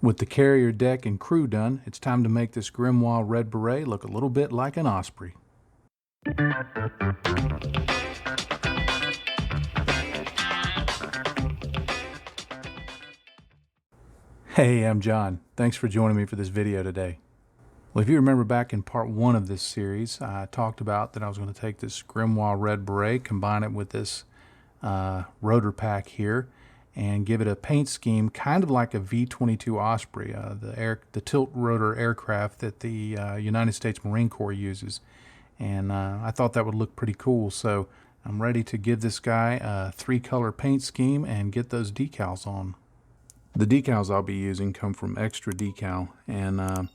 With the carrier deck and crew done, it's time to make this Grimoire red beret look a little bit like an osprey. Hey, I'm John. Thanks for joining me for this video today. Well, if you remember back in part 1 of this series, I talked about that I was going to take this Grimoire red beret, combine it with this rotor pack here, and give it a paint scheme kind of like a V-22 Osprey, the tilt rotor aircraft that the United States Marine Corps uses. And I thought that would look pretty cool, so I'm ready to give this guy a 3-color paint scheme and get those decals on. The decals I'll be using come from Extra Decal, and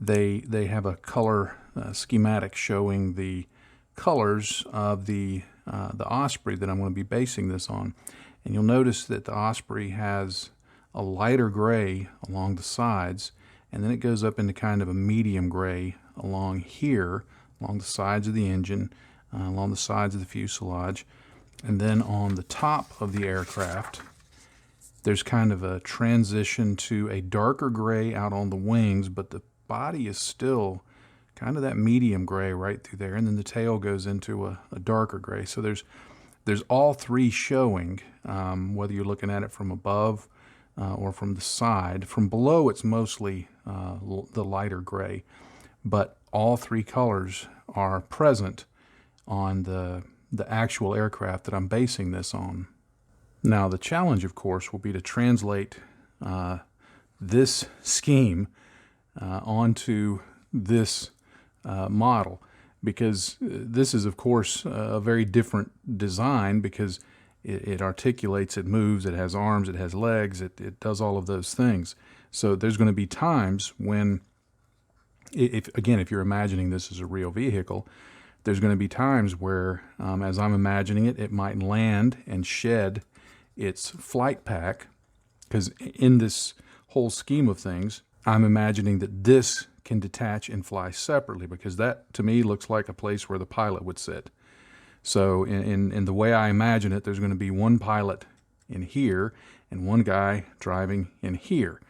they have a color schematic showing the colors of the Osprey that I'm going to be basing this on. And you'll notice that the Osprey has a lighter gray along the sides, and then it goes up into kind of a medium gray along here, along the sides of the engine, along the sides of the fuselage. And then on the top of the aircraft, there's kind of a transition to a darker gray out on the wings, but the body is still kind of that medium gray right through there. And then the tail goes into a darker gray. So there's all three showing, whether you're looking at it from above or from the side. From below, it's mostly the lighter gray, but all three colors are present on the actual aircraft that I'm basing this on. Now, the challenge, of course, will be to translate this scheme onto this model, because this is, of course, a very different design, because it articulates, it moves, it has arms, it has legs, it does all of those things. So there's going to be times when, if you're imagining this as a real vehicle, there's going to be times where, as I'm imagining it, it might land and shed its flight pack, because in this whole scheme of things, I'm imagining that this can detach and fly separately, because that to me looks like a place where the pilot would sit. So in the way I imagine it, there's going to be one pilot in here and one guy driving in here.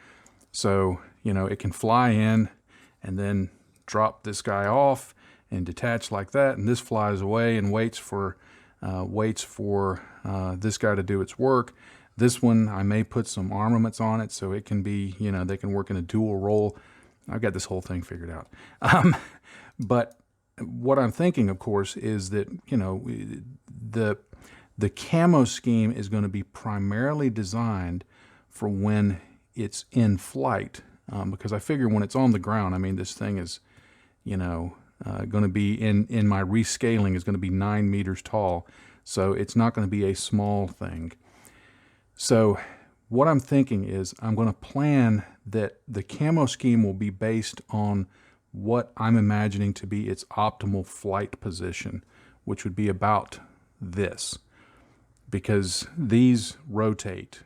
So, you know, it can fly in and then drop this guy off and detach like that, and this flies away and waits for this guy to do its work. This one, I may put some armaments on it so it can be, you know, they can work in a dual role. I've got this whole thing figured out. But what I'm thinking, of course, is that, you know, the camo scheme is going to be primarily designed for when it's in flight, because I figure when it's on the ground, I mean, this thing is, you know, going to be in my rescaling is going to be 9 meters tall, so it's not going to be a small thing. So what I'm thinking is I'm going to plan that the camo scheme will be based on what I'm imagining to be its optimal flight position, which would be about this, because these rotate.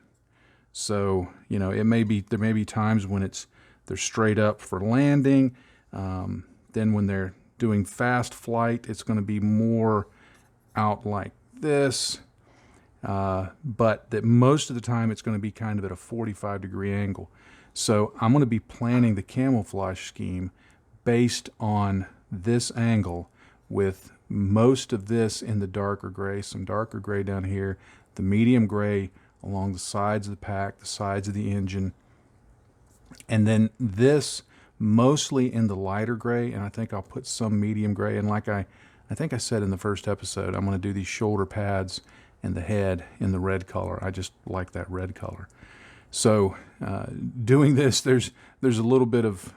So, you know, there may be times when they're straight up for landing. Then when they're doing fast flight, it's going to be more out like this. But that most of the time it's going to be kind of at a 45-degree angle. So I'm going to be planning the camouflage scheme based on this angle, with most of this in the darker gray, some darker gray down here, the medium gray along the sides of the pack, the sides of the engine, and then this mostly in the lighter gray, and I think I'll put some medium gray. And like I think I said in the first episode, I'm going to do these shoulder pads and the head in the red color. I just like that red color. So doing this, there's a little bit of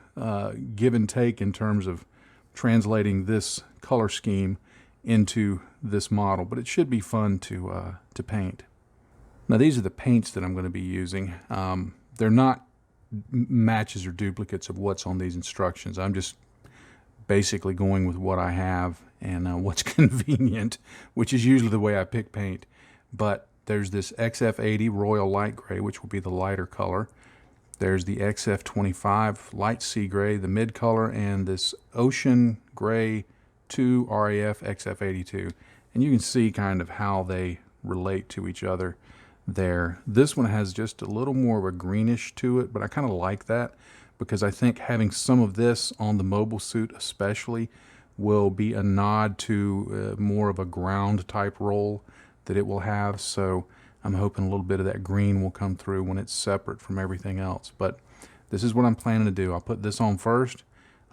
give and take in terms of translating this color scheme into this model, but it should be fun to paint. Now, these are the paints that I'm going to be using. They're not matches or duplicates of what's on these instructions. I'm just basically going with what I have and what's convenient, which is usually the way I pick paint. But there's this XF80 Royal Light Gray, which will be the lighter color. There's the XF25 Light Sea Gray, the mid color, and this Ocean Gray 2 RAF XF82. And you can see kind of how they relate to each other. there. This one has just a little more of a greenish to it, but I kind of like that because I think having some of this on the mobile suit especially will be a nod to more of a ground type roll that it will have. So I'm hoping a little bit of that green will come through when it's separate from everything else. But this is what I'm planning to do. I'll put this on first,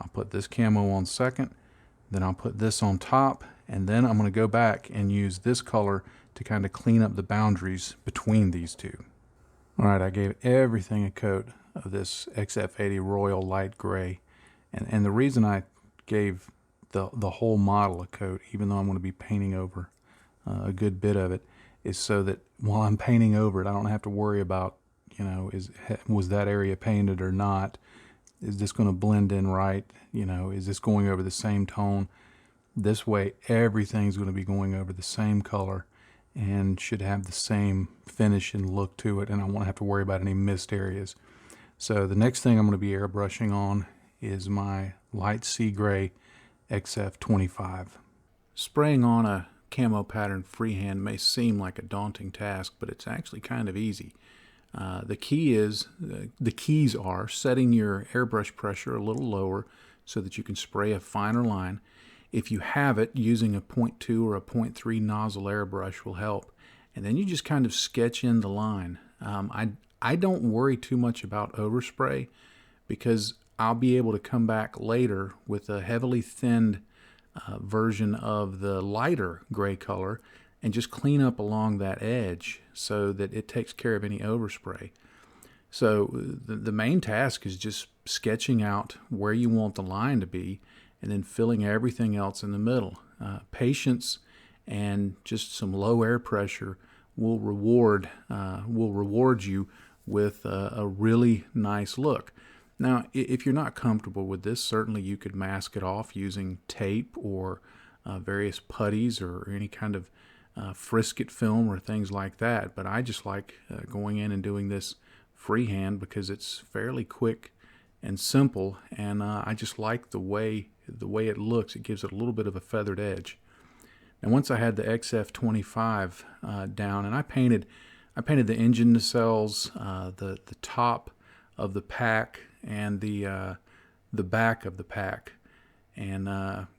I'll put this camo on second, then I'll put this on top, and then I'm going to go back and use this color to kind of clean up the boundaries between these two. All right, I gave everything a coat of this XF80 Royal Light Gray. And the reason I gave the whole model a coat, even though I'm going to be painting over a good bit of it, is so that while I'm painting over it, I don't have to worry about, you know, was that area painted or not? Is this going to blend in right? You know, is this going over the same tone? This way, everything's going to be going over the same color and should have the same finish and look to it, and I won't have to worry about any missed areas. So the next thing I'm going to be airbrushing on is my light sea gray XF25. Spraying on a camo pattern freehand may seem like a daunting task, but it's actually kind of easy. The keys are setting your airbrush pressure a little lower so that you can spray a finer line. If you have it, using a 0.2 or a 0.3 nozzle airbrush will help. And then you just kind of sketch in the line. I don't worry too much about overspray because I'll be able to come back later with a heavily thinned version of the lighter gray color and just clean up along that edge so that it takes care of any overspray. So the main task is just sketching out where you want the line to be and then filling everything else in the middle. Patience and just some low air pressure will reward you with a really nice look. Now, if you're not comfortable with this, certainly you could mask it off using tape or various putties or any kind of frisket film or things like that. But I just like going in and doing this freehand because it's fairly quick and simple, and I just like the way it looks. It gives it a little bit of a feathered edge. And once I had the XF25 down, and I painted the engine nacelles, the top of the pack, and the back of the pack, and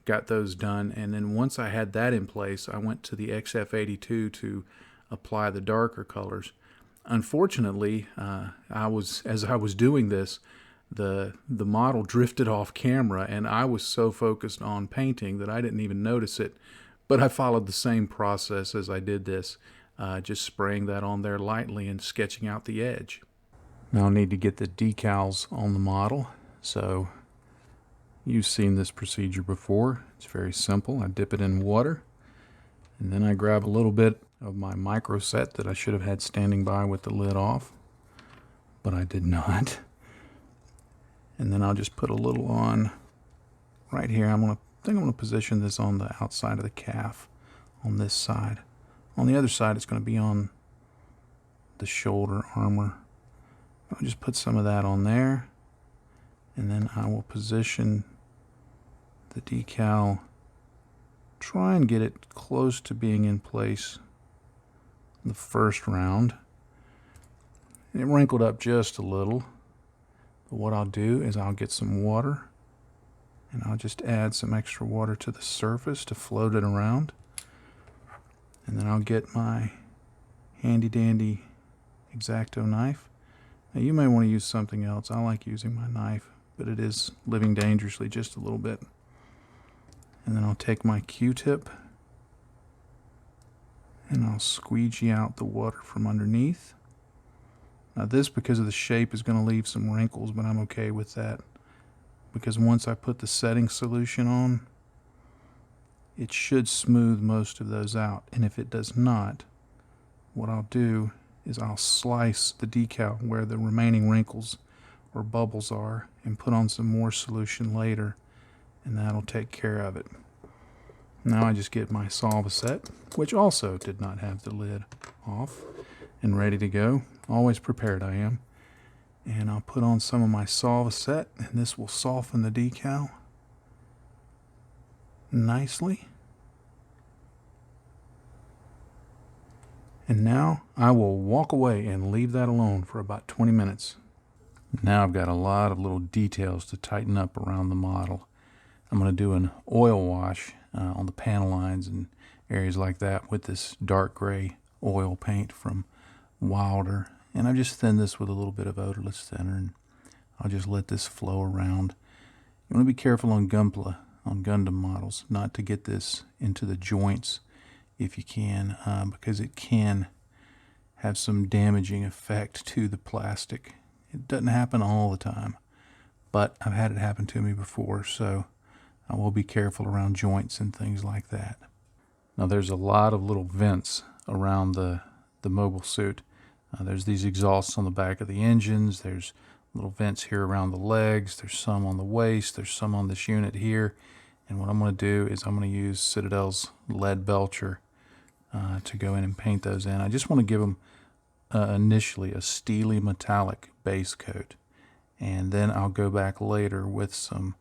got those done. And then once I had that in place, I went to the XF82 to apply the darker colors. Unfortunately, as I was doing this, the model drifted off camera, and I was so focused on painting that I didn't even notice it. But I followed the same process as I did this, just spraying that on there lightly and sketching out the edge. Now I'll need to get the decals on the model. So you've seen this procedure before. It's very simple. I dip it in water, and then I grab a little bit of my micro set that I should have had standing by with the lid off, but I did not. And then I'll just put a little on right here. I think I'm going to position this on the outside of the calf on this side. On the other side, it's going to be on the shoulder armor. I'll just put some of that on there, and then I will position the decal, try and get it close to being in place the first round. And it wrinkled up just a little. But what I'll do is I'll get some water, and I'll just add some extra water to the surface to float it around. And then I'll get my handy dandy X-Acto knife. Now you may want to use something else. I like using my knife, but it is living dangerously just a little bit. And then I'll take my Q-tip and I'll squeegee out the water from underneath. Now this, because of the shape, is going to leave some wrinkles, but I'm okay with that, because once I put the setting solution on, it should smooth most of those out. And if it does not, what I'll do is I'll slice the decal where the remaining wrinkles or bubbles are and put on some more solution later, and that'll take care of it. Now I just get my Solvaset, which also did not have the lid off, and ready to go. Always prepared I am. And I'll put on some of my Solvaset, and this will soften the decal nicely. And now I will walk away and leave that alone for about 20 minutes. Now I've got a lot of little details to tighten up around the model. I'm going to do an oil wash on the panel lines and areas like that with this dark gray oil paint from Wilder. And I've just thinned this with a little bit of odorless thinner, and I'll just let this flow around. You want to be careful on Gunpla, on Gundam models, not to get this into the joints if you can, because it can have some damaging effect to the plastic. It doesn't happen all the time, but I've had it happen to me before, so I will be careful around joints and things like that. Now there's a lot of little vents around the mobile suit. There's these exhausts on the back of the engines. There's little vents here around the legs. There's some on the waist. There's some on this unit here. And what I'm going to do is I'm going to use Citadel's lead belcher to go in and paint those in. I just want to give them initially a steely metallic base coat. And then I'll go back later with some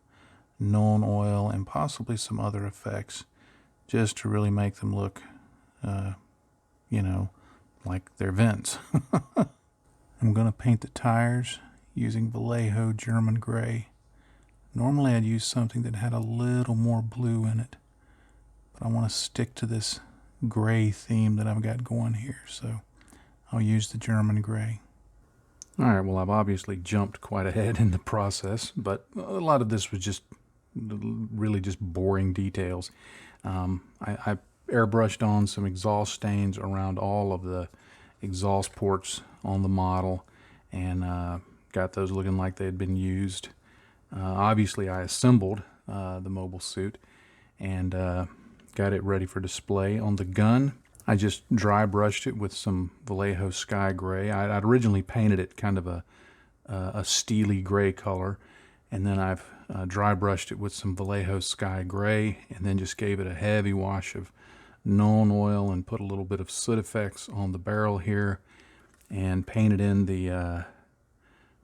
Nuln oil and possibly some other effects just to really make them look, you know, like they're vents. I'm going to paint the tires using Vallejo German gray. Normally I'd use something that had a little more blue in it, but I want to stick to this gray theme that I've got going here, so I'll use the German gray. Alright, well, I've obviously jumped quite ahead in the process, but a lot of this was just really just boring details. I airbrushed on some exhaust stains around all of the exhaust ports on the model, and got those looking like they had been used. Obviously I assembled the mobile suit and got it ready for display. On the gun, I just dry brushed it with some Vallejo Sky Gray. I'd originally painted it kind of a steely gray color, and then I've dry brushed it with some Vallejo Sky Gray, and then just gave it a heavy wash of Nuln oil and put a little bit of soot effects on the barrel here, and painted in the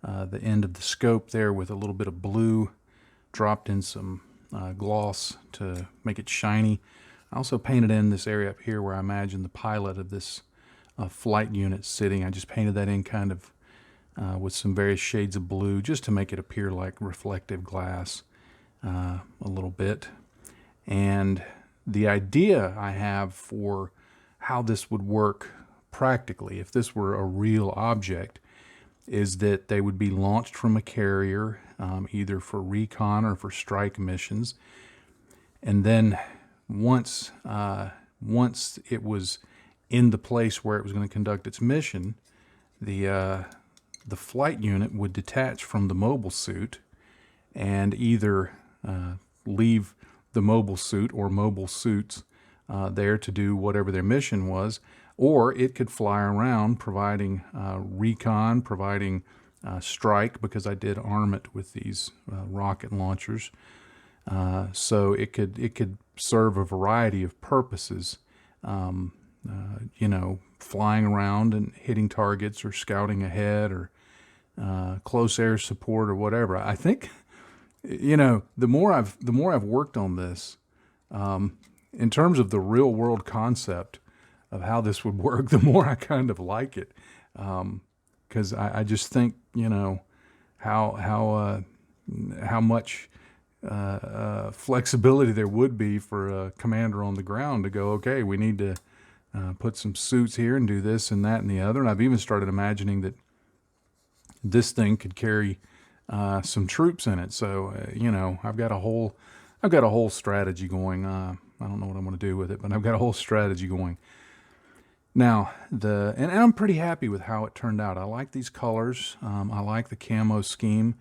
end of the scope there with a little bit of blue, dropped in some gloss to make it shiny. I also painted in this area up here where I imagine the pilot of this flight unit sitting. I just painted that in kind of with some various shades of blue just to make it appear like reflective glass a little bit. And the idea I have for how this would work practically, if this were a real object, is that they would be launched from a carrier, either for recon or for strike missions. And then once it was in the place where it was going to conduct its mission, the flight unit would detach from the mobile suit and either leave the mobile suit or mobile suits there to do whatever their mission was, or it could fly around providing recon, providing strike, because I did arm it with these rocket launchers. So it could serve a variety of purposes, you know, flying around and hitting targets or scouting ahead or close air support or whatever. I think, you know, the more I've worked on this, in terms of the real world concept of how this would work, the more I kind of like it, because I just think, you know, how much flexibility there would be for a commander on the ground to go, okay, we need to put some suits here and do this and that and the other. And I've even started imagining that this thing could carry some troops in it. So you know, I've got a whole strategy going. I don't know what I'm going to do with it, but I've got a whole strategy going. Now, and I'm pretty happy with how it turned out. I like these colors. I like the camo scheme.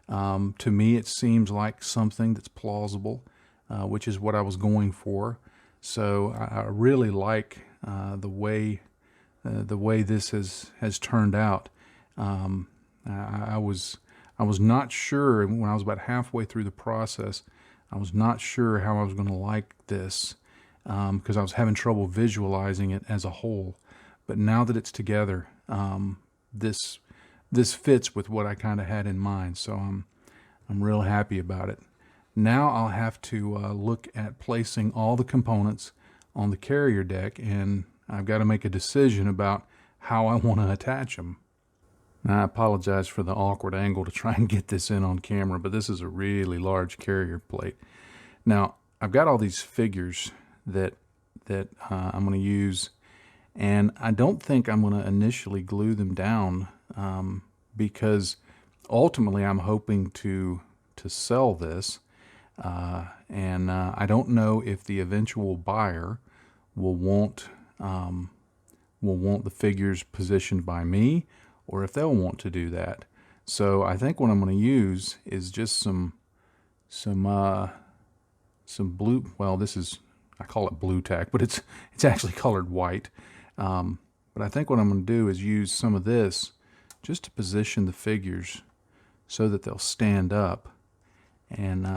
To me, it seems like something that's plausible, which is what I was going for. So I really like the way this has turned out. I was not sure when I was about halfway through the process. I was not sure how I was going to like this, because I was having trouble visualizing it as a whole. But now that it's together, this fits with what I kind of had in mind. So I'm real happy about it. Now I'll have to look at placing all the components on the carrier deck, and I've got to make a decision about how I want to attach them. Now, I apologize for the awkward angle to try and get this in on camera, but this is a really large carrier plate. Now, I've got all these figures that I'm going to use, and I don't think I'm going to initially glue them down because ultimately I'm hoping to sell this, and I don't know if the eventual buyer will want the figures positioned by me, or if they'll want to do that. So I think what I'm going to use is just some blue. Well, this is, I call it blue tack, but it's actually colored white. But I think what I'm going to do is use some of this just to position the figures so that they'll stand up. And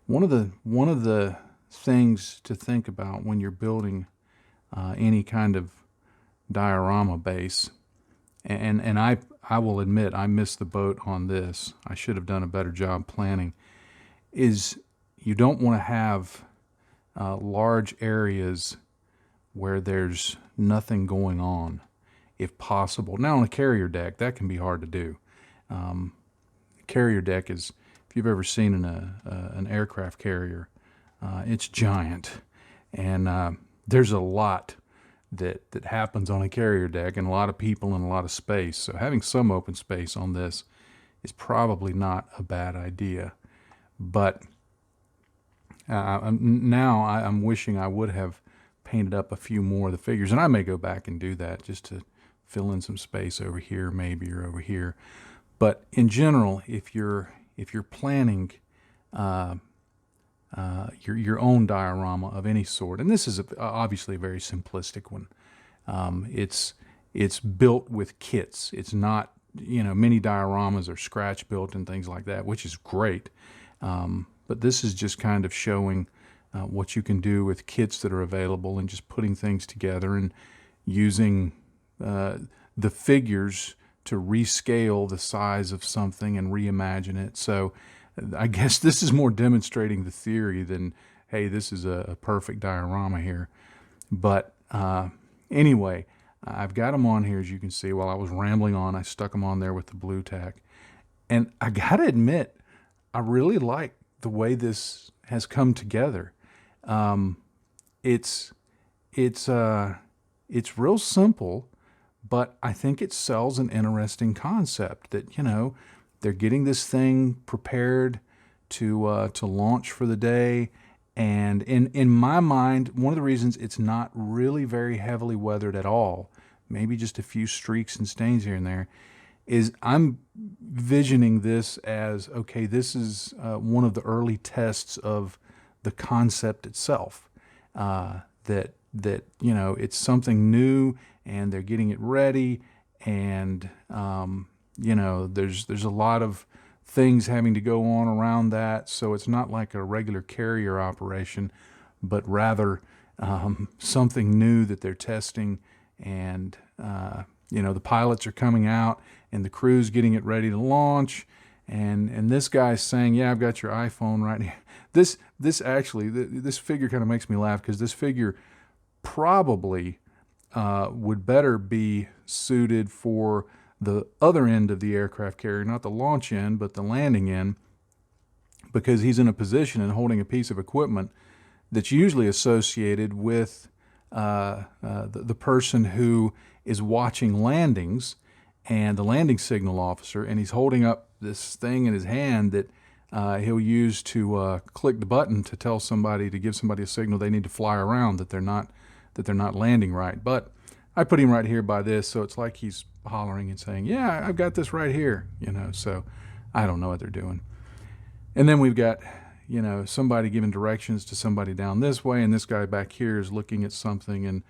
one of the things to think about when you're building any kind of diorama base, and I will admit I missed the boat on this. I should have done a better job planning. Is you don't want to have large areas where there's nothing going on, if possible. Now on a carrier deck, that can be hard to do. Carrier deck is, if you've ever seen an aircraft carrier, it's giant, and there's a lot that happens on a carrier deck, and a lot of people and a lot of space. So having some open space on this is probably not a bad idea. But now I'm wishing I would have painted up a few more of the figures, and I may go back and do that just to fill in some space over here maybe, or over here. But in general, if you're planning your own diorama of any sort, and this is obviously a very simplistic one. It's built with kits. It's not, many dioramas are scratch built and things like that, which is great. But this is just kind of showing what you can do with kits that are available, and just putting things together and using the figures to rescale the size of something and reimagine it. So I guess this is more demonstrating the theory than, hey, this is a perfect diorama here. But anyway, I've got them on here, as you can see. While I was rambling on, I stuck them on there with the blue tack. And I got to admit, I really like the way this has come together. It's real simple, but I think it sells an interesting concept that, they're getting this thing prepared to launch for the day. And in my mind, one of the reasons it's not really very heavily weathered at all, maybe just a few streaks and stains here and there, is I'm visioning this as, okay, this is one of the early tests of the concept itself. That it's something new, and they're getting it ready, and there's a lot of things having to go on around that. So it's not like a regular carrier operation, but rather something new that they're testing. And the pilots are coming out, and the crew's getting it ready to launch. And this guy's saying, yeah, I've got your iPhone right here. This figure kind of makes me laugh, because this figure probably would better be suited for the other end of the aircraft carrier, not the launch end, but the landing end, because he's in a position and holding a piece of equipment that's usually associated with the person who is watching landings, and the landing signal officer, and he's holding up this thing in his hand that he'll use to click the button to tell somebody, to give somebody a signal they need to fly around, that they're not landing right. But I put him right here by this, so it's like he's hollering and saying, yeah, I've got this right here, so I don't know what they're doing. And then we've got, somebody giving directions to somebody down this way, and this guy back here is looking at something, and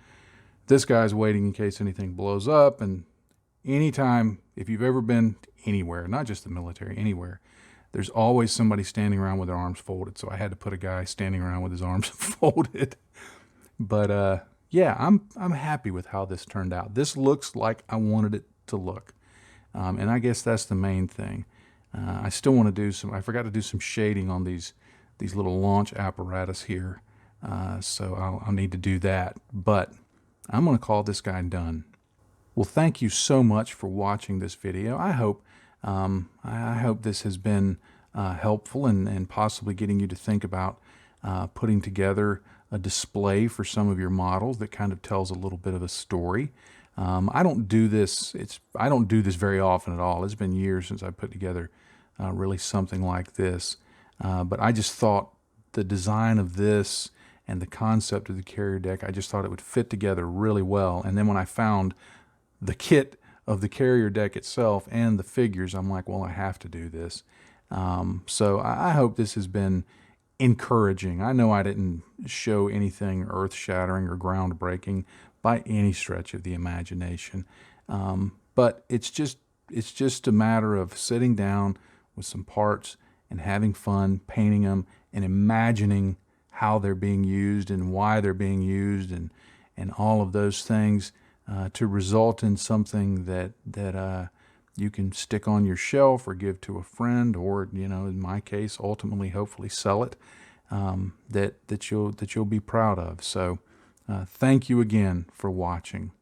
this guy's waiting in case anything blows up. And anytime, if you've ever been anywhere, not just the military, anywhere, there's always somebody standing around with their arms folded. So I had to put a guy standing around with his arms folded. But yeah, I'm happy with how this turned out. This looks like I wanted it to look, and I guess that's the main thing. I still want to do I forgot to do some shading on these little launch apparatus here, so I'll need to do that. But I'm going to call this guy done. Well, thank you so much for watching this video. I hope this has been helpful and possibly getting you to think about putting together a display for some of your models that kind of tells a little bit of a story. I don't do this very often at all. It's been years since I put together really something like this. But I just thought the design of this and the concept of the carrier deck, I just thought it would fit together really well. And then when I found the kit of the carrier deck itself and the figures, I'm like, well, I have to do this. So I hope this has been encouraging. I know I didn't show anything earth-shattering or groundbreaking by any stretch of the imagination, but it's just a matter of sitting down with some parts and having fun painting them and imagining how they're being used and why they're being used and all of those things to result in something that you can stick on your shelf or give to a friend, or, you know, in my case, ultimately, hopefully sell it, that you'll be proud of. So thank you again for watching.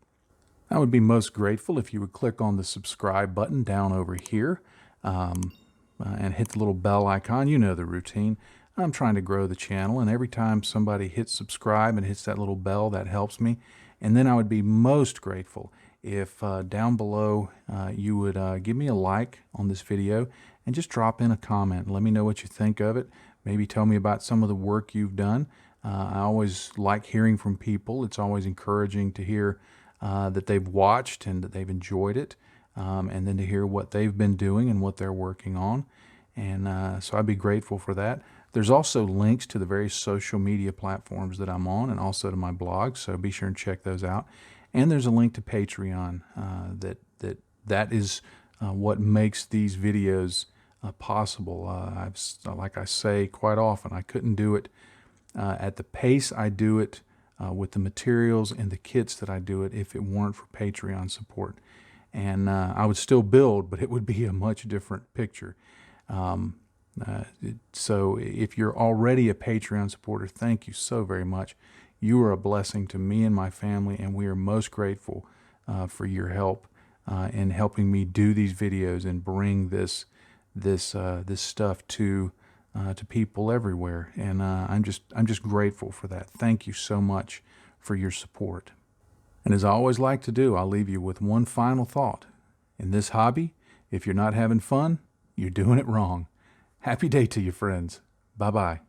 I would be most grateful if you would click on the subscribe button down over here and hit the little bell icon. You know the routine. I'm trying to grow the channel, and every time somebody hits subscribe and hits that little bell, that helps me. And then I would be most grateful if down below you would give me a like on this video and just drop in a comment. Let me know what you think of it. Maybe tell me about some of the work you've done. I always like hearing from people. It's always encouraging to hear that they've watched and that they've enjoyed it, and then to hear what they've been doing and what they're working on. And so I'd be grateful for that. There's also links to the various social media platforms that I'm on, and also to my blog, so be sure and check those out. And there's a link to Patreon. That is what makes these videos possible. Like I say quite often, I couldn't do it at the pace I do it with the materials and the kits that I do it if it weren't for Patreon support. And I would still build, but it would be a much different picture. So if you're already a Patreon supporter, thank you so very much. You are a blessing to me and my family, and we are most grateful for your help in helping me do these videos and bring this stuff to people everywhere. And I'm just grateful for that. Thank you so much for your support. And as I always like to do, I'll leave you with one final thought. In this hobby, if you're not having fun, you're doing it wrong. Happy day to you, friends. Bye-bye.